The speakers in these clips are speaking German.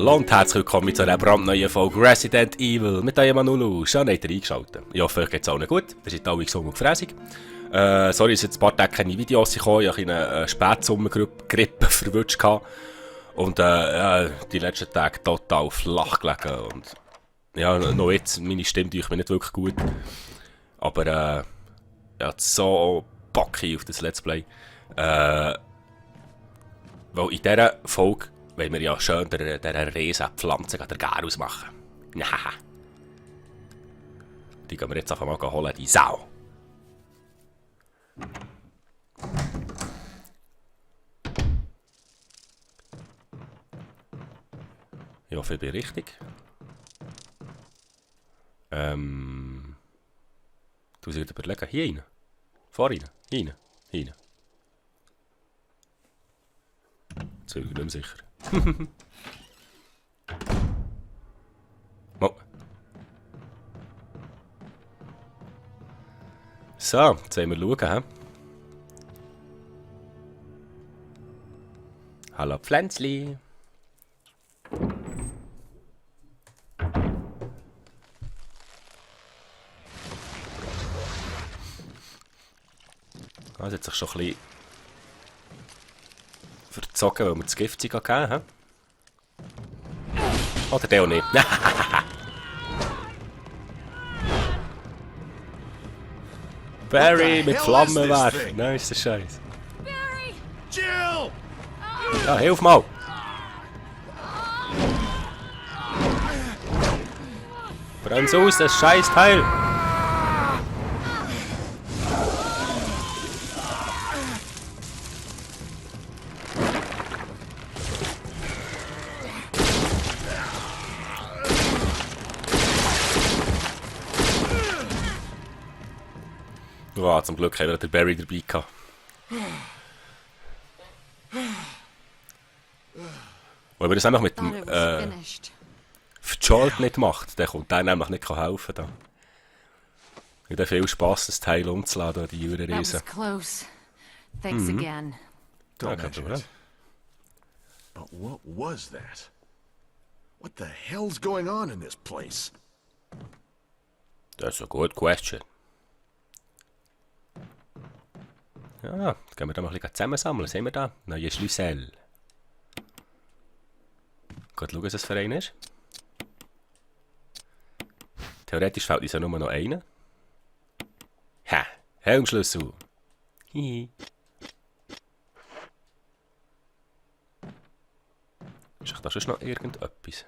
Hallo und herzlich willkommen zu einer brandneuen Folge Resident Evil mit eurem Anulu. Schön, habt ihr eingeschaltet. Ich hoffe, euch geht es allen gut. Ihr seid alle gesund und gefräßig. Sorry, dass jetzt ein paar Tage keine Videos gekommen. Ich hatte eine Spätsommergrippe verwünscht. Und die letzten Tage total flach gelegen. Und ja, noch jetzt, meine Stimme tut mir nicht wirklich gut. Aber ja, so Bock auf das Let's Play. Weil in dieser Folge wollen wir ja schön dieser riesen Pflanze den Gärhaus machen. Die gehen wir jetzt einfach mal holen, die Sau. Ich hoffe, ich bin richtig. Du sollst überlegen, hier rein. Vor rein, hier rein. Jetzt bin ich nicht mehr sicher. Oh. So, jetzt wollen wir schauen. Hallo Pflänzli. Das hat sich schon ein bisschen verzogen, weil wir das Gift gegeben haben. Oder der auch nicht. Barry mit Flammenwerfer. Nice Scheiß. Jill! Ja, hilf mal! Bremse aus, das scheiß Teil! Oh, zum Glück haben wir den Barry dabei gehabt. Wenn man das einfach mit dem Jolt nicht macht, dann kommt der nämlich nicht helfen. Da. Ich habe viel Spass, das Teil umzuladen, die Jure-Riesen. But what was that? What the hell's going on in this place? That's a good question. Ja, jetzt gehen wir da mal ein bisschen zusammensammeln. Sehen wir da? Neue Schlüssel. Gut schauen, was das für einen ist. Theoretisch fehlt uns ja nur noch einer. Ha! Helm, Schlüssu! Hihi. Ist da schon noch irgendetwas? Gehen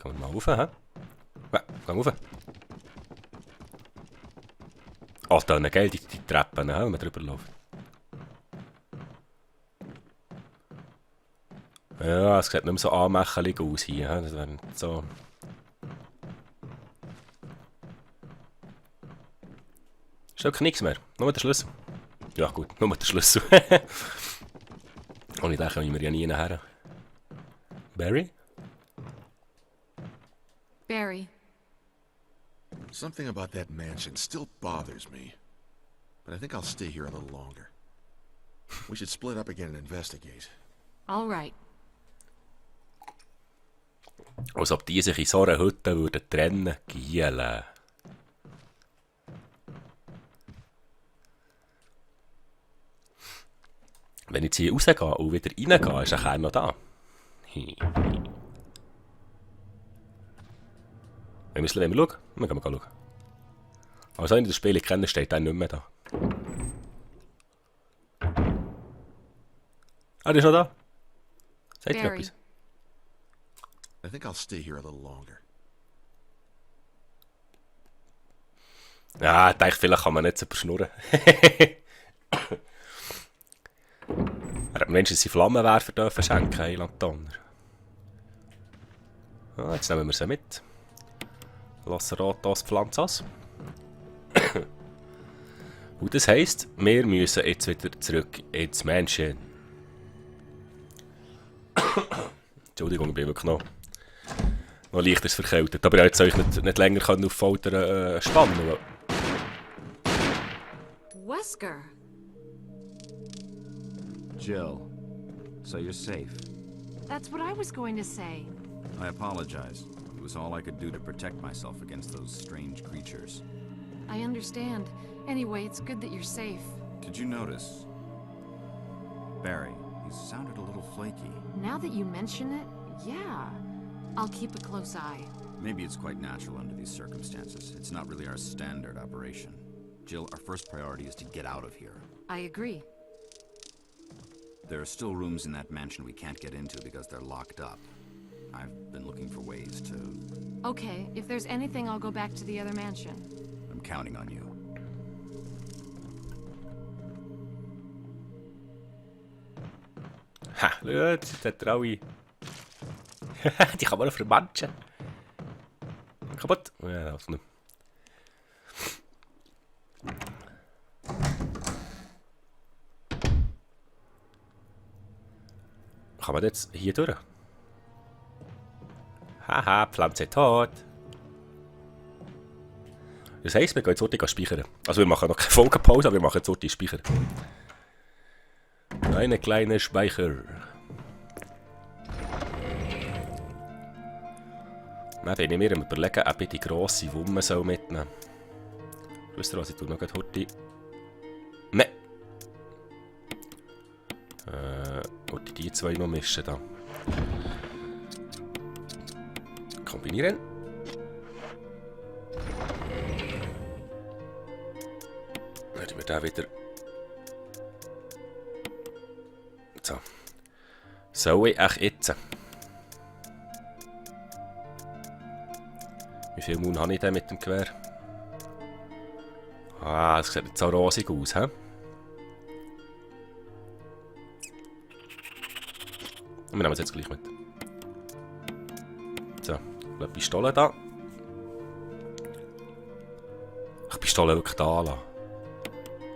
wir mal rauf, hä? Ja, gehen wir rauf. Oh, da gell, die Treppen, wenn man drüber läuft. Ja, es sieht nicht mehr so anmächelig aus hier. Das wäre so. Ist wirklich nichts mehr. Nur der Schlüssel. Ja gut, nur der Schlüssel. Und ich denke, wir ja nie nachher. Barry? Barry. Something about that mansion still bothers me. But I think I'll stay here a little longer. We should split up again and investigate. All right. Als ob die sich in so einer Hütte würden trennen, gielen. Wenn ich jetzt hier rausgehe und wieder reingehe, ist er noch da. Wir müssen schauen. Wir gehen mal schauen. Also, wenn ich das Spiel kenne, steht er nicht mehr da. Ah, der ist noch da. Sagt ihr etwas? I think I'll stay here a little longer. Ja, ich denke, vielleicht kann man nicht so überschnurren. Er hat Menschen seine Flammenwerfer dürfen schenken, Eilandtonner. Ah, jetzt nehmen wir sie mit. Lassen Rotos Pflanzas. Und das heisst, wir müssen jetzt wieder zurück ins Mansion. Entschuldigung, ich bin wirklich noch leicht verkältet. Aber ich konnte euch nicht länger auf Folter spannen. Jill, so you're safe. That's what I was going to say. I apologize. It was all I could do to protect myself against those strange creatures. I understand. Anyway, it's good that you're safe. Did you notice? Barry, he sounded a little flaky. Now that you mention it, yeah. I'll keep a close eye. Maybe it's quite natural under these circumstances. It's not really our standard operation. Jill, our first priority is to get out of here. I agree. There are still rooms in that mansion we can't get into because they're locked up. I've been looking for ways to... Okay, if there's anything, I'll go back to the other mansion. I'm counting on you. Ha, schau, das hat er alle. Die kann man noch vermanschen. Kaputt. Ja, also nicht. Kann man jetzt hier durch? Haha, Pflanze tot. Das heisst, wir gehen jetzt heute speichern. Also wir machen noch keine Folgenpause, aber wir machen jetzt heute Speichern. Eine kleine Speicher. Dann bin ich mir überlegen, ob ich die grosse Wumme mitnehmen soll. Wisst ihr was, ich tue noch heute... Nein! Wollte die zwei noch mischen da. Kombinieren. Dann haben wir da wieder... So. Soll ich echt jetzt? Wie viel Mund habe ich denn mit dem Gewehr? Ah, das sieht nicht so rosig aus, hä? Wir nehmen es jetzt gleich mit. So, eine Pistole da. Ich Pistole wirklich da lassen.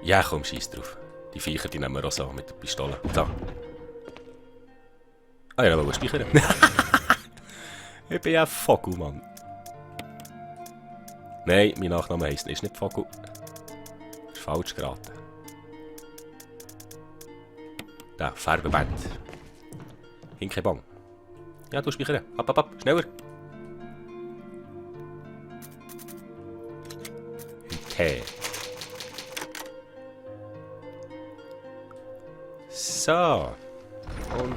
Ja, komm, scheiß drauf. Die Viecher, die nehmen wir auch so mit der Pistole. So. Ah ja, wollen wir speichern? Ich bin ja Vogel, Mann. Nein, mein Nachname heisst nicht Vogel. Das ist falsch geraten. Da, Farbeband. Hinkebang. Ja, du speichern. Ab, schneller. Okay. So. Und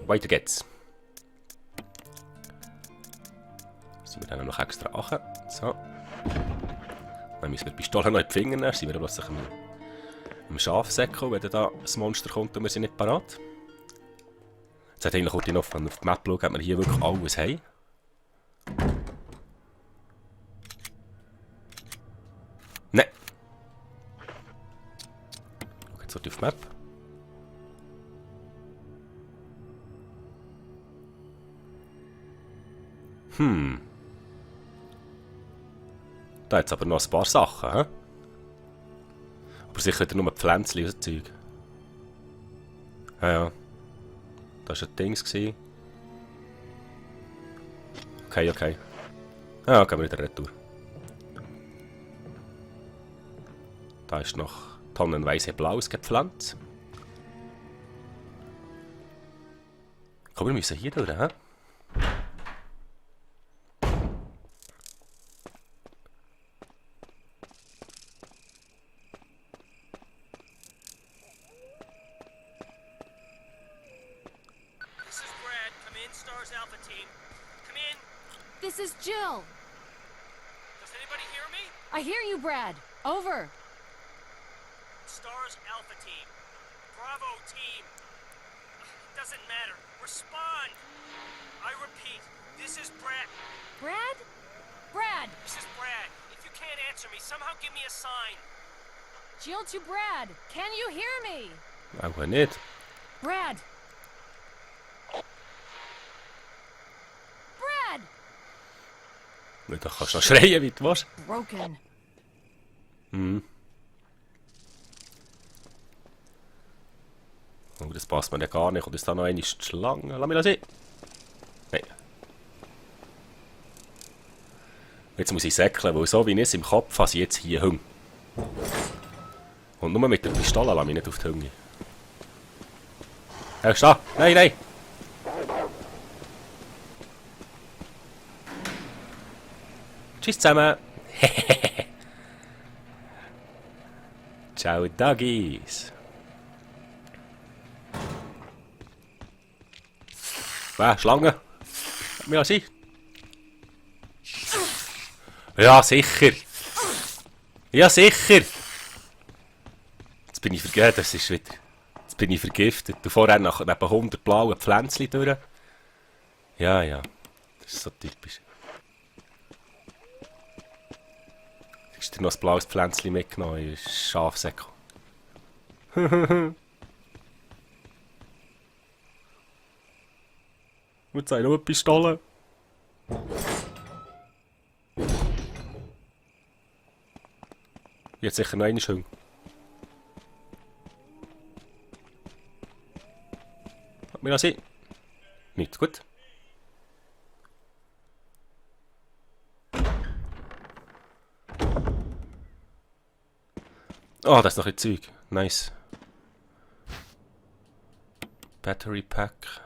weiter geht's. Sind wir dann noch extra achten. So. Dann müssen wir die Pistole noch in die Finger nehmen. Sind wir plötzlich im Schafsäckel, wenn da das Monster kommt und wir sind nicht parat. Jetzt hat eigentlich kurz noch auf die Map schauen, ob wir hier wirklich alles haben. Nein. Schau jetzt auf die Map. Da hat es aber noch ein paar Sachen, hä? Aber sicher wieder nur Pflänzchen und Zeug. Ja. Das war ein Dings. Okay. Ja, gehen wir wieder retour. Da ist noch tonnenweise Blaues gepflanzt. Komm, wir müssen hier durch, hä? This is Jill. Does anybody hear me? I hear you, Brad. Over. Stars Alpha Team. Bravo Team. Doesn't matter. Respond. I repeat, this is Brad. Brad? Brad! This is Brad. If you can't answer me, somehow give me a sign. Jill to Brad. Can you hear me? Aber nicht. Brad! Brad! Da kannst du noch schreien, wie du willst. Broken. Oh, das passt mir ja gar nicht. Und ist da noch eine Schlange? Lass mich das sehen. Nein. Jetzt muss ich säckeln, weil so wie ich es im Kopf habe, ich jetzt hier hängen. Und nur mit der Pistole lasse ich nicht auf die Hänge. Hey, steh! Nein! Tschüss zusammen. Ciao, Doggies. Schlange. Ja, sie. Ja, sicher. Ja, sicher. Jetzt bin ich vergiftet, das ist wieder. Jetzt bin ich vergiftet. Du vorher neben 100 blauen Pflänzchen durch. Ja, ja. Das ist so typisch. Hast du noch ein blaues Pflänzchen mitgenommen in Schafsäckel? Jetzt habe ich noch eine Pistole. Jetzt sicher noch eine schön. Hat mir noch sein? Nicht gut. Oh, das ist noch ein Zeug. Nice. Battery Pack.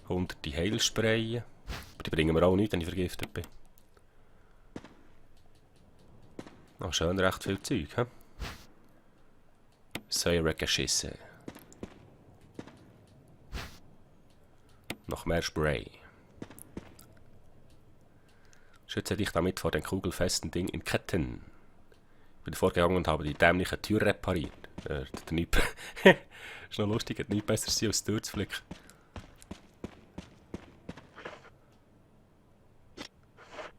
100 Heilsprayen. Aber die bringen mir auch nichts, wenn ich vergiftet bin. Oh, schön recht viel Zeug, hä? Säuregeschissen. Noch mehr Spray. Schütze dich damit vor den kugelfesten Ding in Ketten. Ich bin vorgegangen und habe die dämliche Tür repariert. Ist noch lustig, hat nichts besser sein als die Tür zu flicken.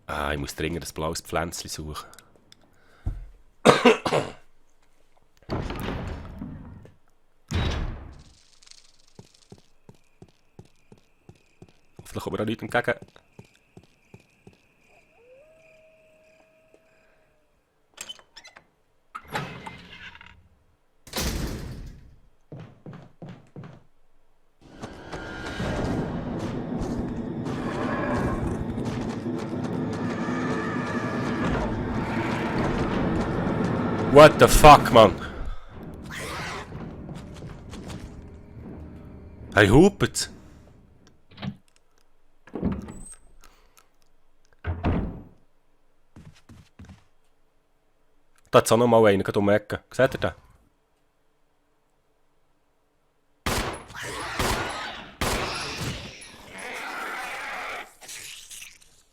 Ah, ich muss dringend ein blaues Pflänzchen suchen. Hoffentlich kommt mir auch nichts entgegen. What the fuck, man? Hij hupet. Da hat es auch noch mal einen, gerade um die Ecke. Seht ihr den?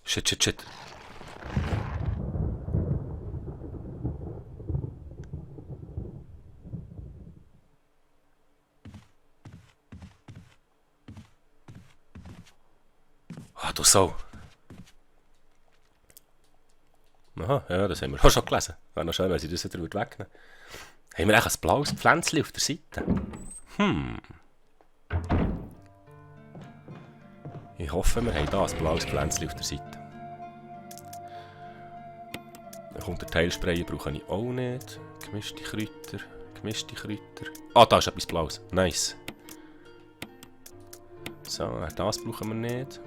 Shit, shit, shit. Ah, du Sau. Aha, ja, das haben wir auch schon gelesen. Wäre noch schön, wenn sie das wieder wegnehmen würden. Haben wir eigentlich ein blaues Pflänzchen auf der Seite? Ich hoffe, wir haben hier ein blaues Pflänzchen auf der Seite. Dann kommt der Teilspray, brauche ich auch nicht. Gemischte Kräuter, gemischte Kräuter. Ah, da ist etwas Blaues. Nice. So, das brauchen wir nicht.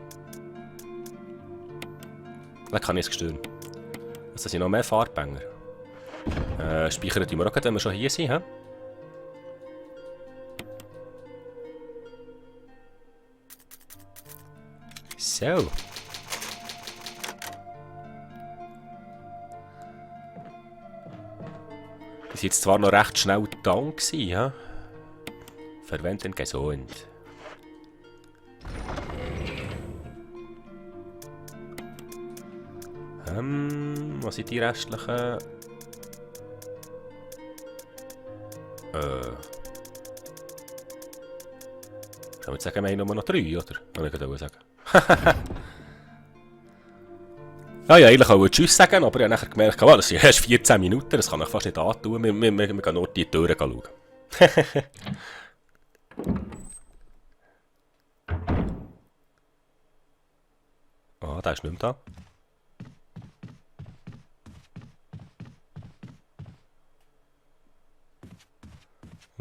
Dann kann ich es gestören. Also, das sind noch mehr Farbbänger. Speichern tun wir auch, wenn wir schon hier sind. He? So. Die sind jetzt zwar noch recht schnell down gewesen, ja? Verwenden gesund. Was sind die restlichen? Ich würde sagen, wir haben nur noch 3, oder? Kann ich gerade sagen. Ja, ja, eigentlich wollte ich Tschüss sagen, aber ich habe nachher gemerkt, das sind erst 14 Minuten, das kann ich fast nicht antun. Wir gehen nur die Türen schauen. Ah, der ist nicht mehr da.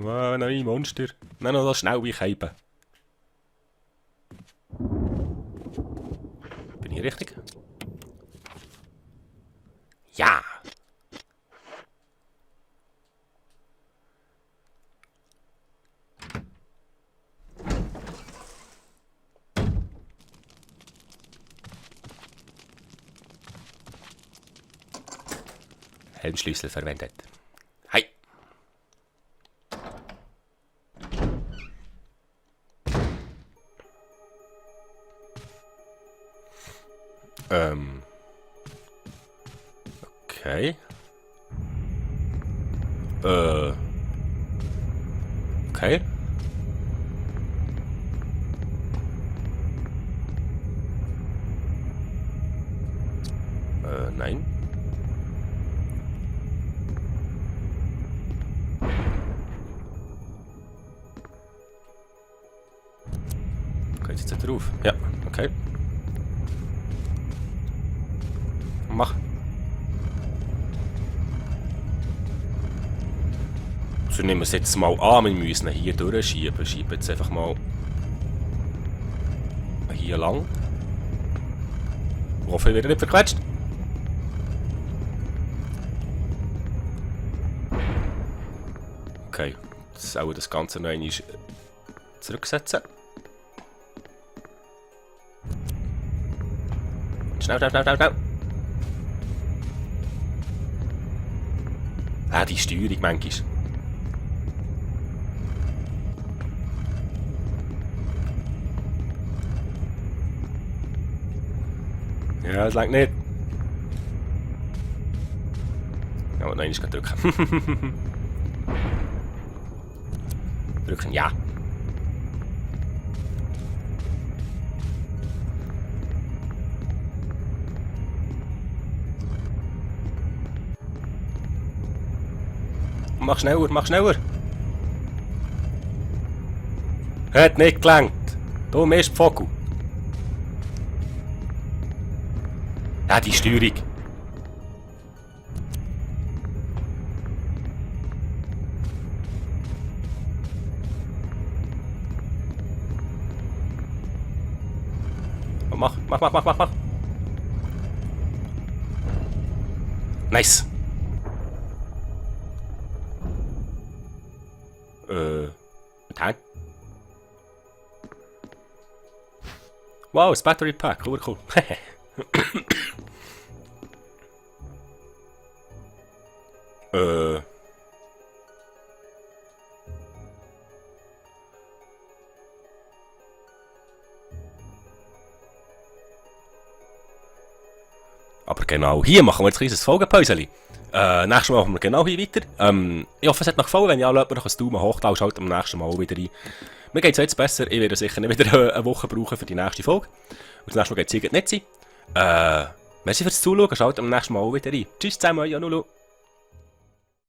Wow, nein, Monster. Nein, noch schnell weichheben. Bin ich richtig? Ja! Helmschlüssel verwendet. Hi! Okay. Okay. Nein. Geht jetzt nicht drauf? Ja, okay. Mach. So nehmen wir es jetzt mal an, wir müssen ihn hier durchschieben. Schieben jetzt einfach mal hier lang. Ich hoffe, ich werde nicht verquetscht. Okay, jetzt auch das Ganze noch einmal zurücksetzen. Schnell, schnell, schnell, schnell, schnell. Ah, die Steuerung manchmal. Ja, das langt nicht. Ja, aber nein, ich kann drücken. Drücken, ja. Mach schneller, mach schneller. Hat nicht gelangt. Du misst Vogel. Ja, die Steuerung. Mach. Nice. Nein. Wow, das Battery Pack, cool. Aber genau hier machen wir jetzt ein kleines Folgenpäuschen. Nächstes Mal machen wir genau hier weiter. Ich hoffe, es hat euch gefallen. Wenn ja, lasst mir noch einen Daumen hoch da und schaut am nächsten Mal wieder rein. Mir geht es jetzt besser. Ich werde sicher nicht wieder eine Woche brauchen für die nächste Folge. Und das nächste Mal geht es nicht sein. Merci fürs Zuschauen. Schaut am nächsten Mal wieder rein. Tschüss zusammen, euch anulu.